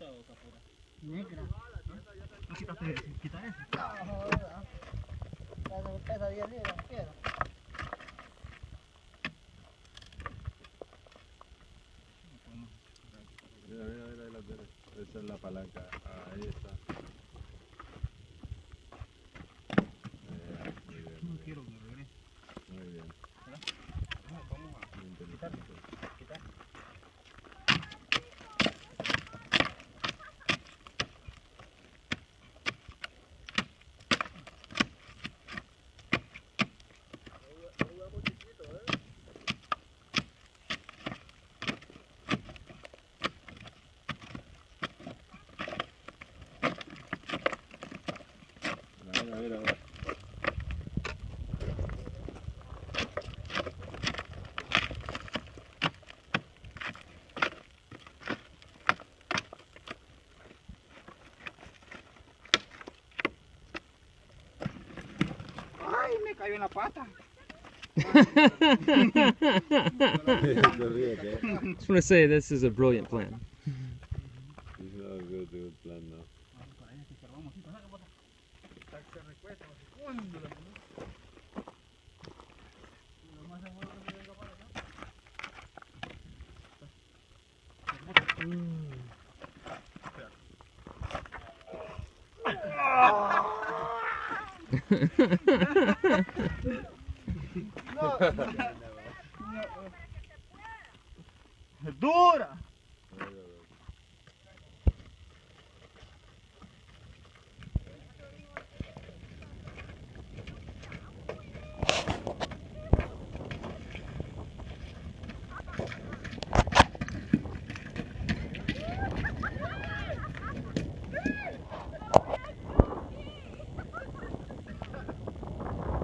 ¿Esta o capura? Negra. No, quita eso. No, joda. Pesa 10 libras, quiero. Mira, mira, mira, mira, esa es la palanca, ahí está. Muy bien, No quiero que regrese. muy bien. Vamos a Muy quitar. inteligente. Quitar. Mira, mira, mira. ¡Ay, me cayó en la pata! Se ríe, ¿qué? Just want to say this is a brilliant plan. It's not a good plan, no. Se recuesta, segundo. ¡Dura!